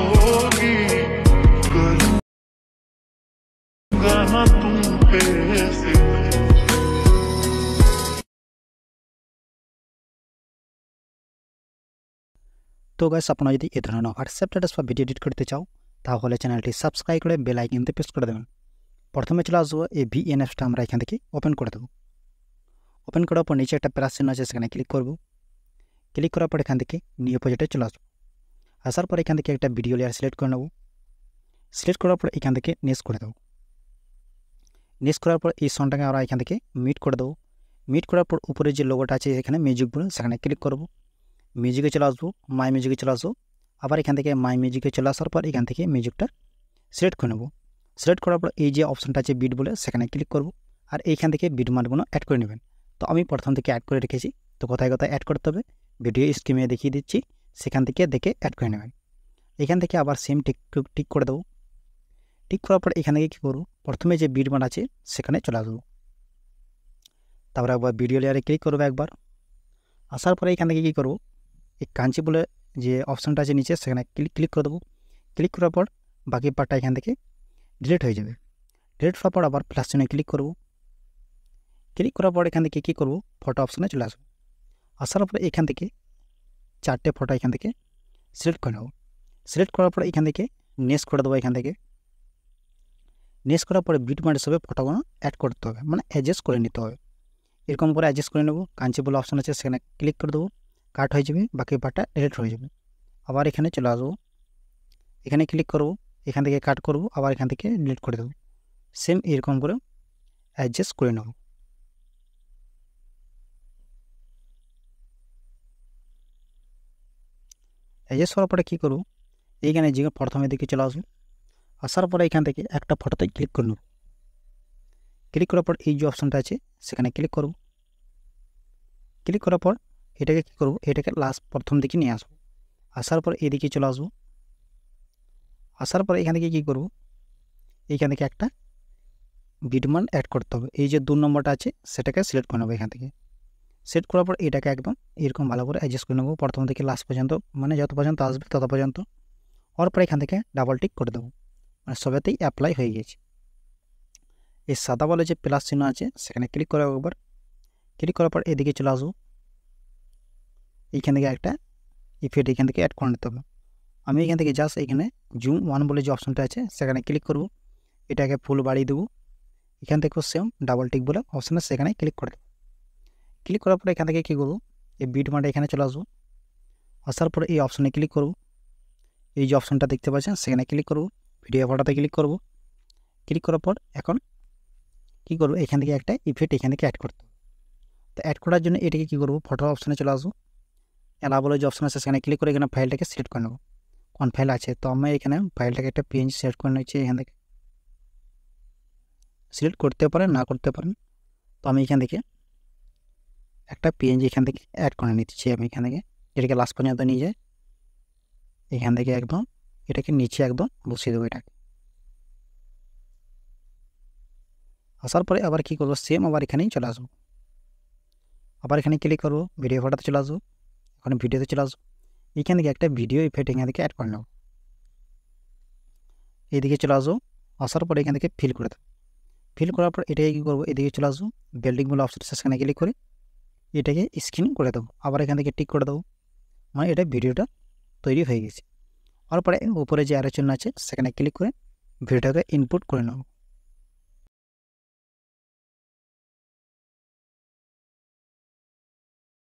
होगी, करूंगा ना तुम पे सितम। তো গাইস আপনারা যদি এই ধরনের হোয়াটসঅ্যাপ স্ট্যাটাস বা ভিডিও এডিট করতে চাও তাহলে চ্যানেলটি সাবস্ক্রাইব করে বেল আইকনটি প্রেস করে দেবেন। প্রথমে চলে আসবো এই ভিএনএফটা আমরা এখান থেকে ওপেন করে দেবো। ওপেন করার পর নিচে একটা প্লাস চিহ্ন আছে সেখানে ক্লিক করব। ক্লিক করার পর এখান থেকে নিউ প্রজেক্টে চলে আসবো। আসার পর এখান থেকে একটা ভিডিও লেয়ার সিলেক্ট করে নেব। সিলেক্ট করার পর এখান থেকে নেক্সট করে দেবো। নেক্সট করার পর এই সনটাকে আমরা এখান থেকে মিট করে দেবো। মিট করার পর উপরে যে লোগোটা আছে এখানে মিউজিক বলে সেখানে ক্লিক করব। মিউজিকে চলে আসবো, মাই মিউজিকে চলে আসবো। আবার এখান থেকে মাই মিউজিকে চলে আসার পর এখান থেকে মিউজিকটা সিলেক্ট করে নেব। সিলেক্ট করার পর এই যে অপশনটা আছে বিট বলে সেখানে ক্লিক করব। আর এইখান থেকে বিট মানগুলো অ্যাড করে নেবেন। তো আমি প্রথম থেকে অ্যাড করে রেখেছি, তো কোথায় কোথায় অ্যাড করতে হবে ভিডিও স্ক্রিনে দেখিয়ে দিচ্ছি, সেখান থেকে দেখে অ্যাড করে নেবেন। এখান থেকে আবার সেম টিক করে দেবো। টিক করার পর এখান থেকে কী করবো, প্রথমে যে বিট মান আছে সেখানে চলে আসবো। তারপরে একবার ভিডিও লেয়ারে ক্লিক করবো একবার। আসার পরে এখান থেকে কী করবো, এই কাঞ্চি বলে যে অপশানটা আছে নিচে সেখানে ক্লিক করে দেবো। ক্লিক করার পর বাকি পার্টটা এখান থেকে ডিলিট হয়ে যাবে। ডিলিট হওয়ার পর আবার প্লাস চিহ্নে ক্লিক করব। ক্লিক করার পর এখান থেকে কী করবো, ফটো অপশানে চলে আসবো। আসার পরে এখান থেকে 4টে ফটো এখান থেকে সিলেক্ট করে নেব। সিলেক্ট করার পর এখান থেকে নেক্সট করে দেবো। এখান থেকে নেক্সট করার পরে বিট মার্ক হিসেবে ফটোগুলো অ্যাড করতে হবে, মানে অ্যাডজাস্ট করে নিতে হবে। এরকম করে অ্যাডজাস্ট করে নেব। কাঞ্চি বলে অপশান আছে সেখানে ক্লিক করে দেবো। কাট হয়ে যাবে, বাকি পার্টটা ডিলিট হয়ে যাবে। আবার এখানে চলে আসবো, এখানে ক্লিক করব, এখান থেকে কাট করব, আবার এখান থেকে ডিলিট করে দেবো। সেম এরকম করে অ্যাডজাস্ট করে নেব। অ্যাডজাস্ট করার পরে কী করব, এইখানে যে প্রথমে দিকে চলে আসবো। আসার পরে এখান থেকে একটা ফটোতে ক্লিক করে নেব। ক্লিক করার পর এই যে অপশানটা আছে সেখানে ক্লিক করব। ক্লিক করার পর এটাকে কী করব, এটাকে লাস্ট প্রথম দিকে নিয়ে আসবো। আসার পর এদিকে চলে আসবো। আসার পর এখান থেকে কী করব, এইখান থেকে একটা বিটমান অ্যাড করতে হবে। এই যে 2 নম্বরটা আছে সেটাকে সিলেক্ট করে নেবো। এখান থেকে সেট করার পর এটাকে একদম এরকম ভালো করে অ্যাডজাস্ট করে নেবো প্রথম থেকে লাস্ট পর্যন্ত, মানে যত পর্যন্ত আসবে তত পর্যন্ত। ওর পরে এখান থেকে ডাবল টিক করে দেবো, মানে সবেতেই অ্যাপ্লাই হয়ে গিয়েছে। এই সাদা বলে যে প্লাস চিহ্ন আছে সেখানে ক্লিক করে একবার। ক্লিক করার পর এদিকে চলে আসবো। এইখান থেকে একটা ইফেক্ট এখান থেকে অ্যাড করে নিতে হবে। আমি এখান থেকে জাস্ট এখানে জুম 1 বলে যে অপশনটা আছে সেখানে ক্লিক করব। এটাকে ফুল বাড়িয়ে দেবো। এখান থেকেও সেম ডাবল টিক বলে অপশান আছে সেখানে ক্লিক করে দেবো। ক্লিক করার পরে এখান থেকে কী করবো, এই বিট মানটা এখানে চলে আসবো। আসার পরে এই অপশানে ক্লিক করব। এই যে অপশানটা দেখতে পাচ্ছেন সেখানে ক্লিক করব। ভিডিও ফটোতে ক্লিক করব। ক্লিক করার পর এখন কী করবো, এখান থেকে একটা ইফেক্ট এখান থেকে অ্যাড করতে হবে। তো অ্যাড করার জন্য এটাকে কী করবো, ফটো অপশানে চলে আসবো। এলা বলে যে অপশান আছে সেখানে ক্লিক করে এখানে ফাইলটাকে সিলেক্ট করে নেবো। কোন ফাইল আছে, তো আমি এখানে ফাইলটাকে একটা পিএনজি সিলেক্ট করে নিচ্ছি। এখান থেকে সিলেক্ট করতে পারেন না করতে পারেন, তো আমি এখান থেকে একটা পিএনজি এখান থেকে অ্যাড করে নিচ্ছি। আমি এখান থেকে এটাকে লাস্ট পর্যন্ত নিয়ে যাই, এখান থেকে একদম এটাকে নিচে একদম বসিয়ে দেবো। এটাকে আসার পরে আবার কী করবো, সেম আবার এখানেই চলে আসবো। আবার এখানে ক্লিক করবো, ভিডিও ফটোতে চলে আসবো। এখন ভিডিওতে চলে আসবো। এখান থেকে একটা ভিডিও ইফেক্ট এখান থেকে অ্যাড করে নেব। এইদিকে চলে আসবো। আসার পরে এখান থেকে ফিল করে দেবো। ফিল করার পর এটাকে কী করবো, এদিকে চলে আসবো। বিল্ডিং বলে অপশন সেখানে ক্লিক করে এটাকে স্ক্রিন করে দেবো। আবার এখান থেকে টিক করে দেবো, মানে এটা ভিডিওটা তৈরি হয়ে গেছে। তারপরে উপরে যে অ্যারো চিহ্ন আছে সেখানে ক্লিক করে ভিডিওটাকে ইনপুট করে নেব।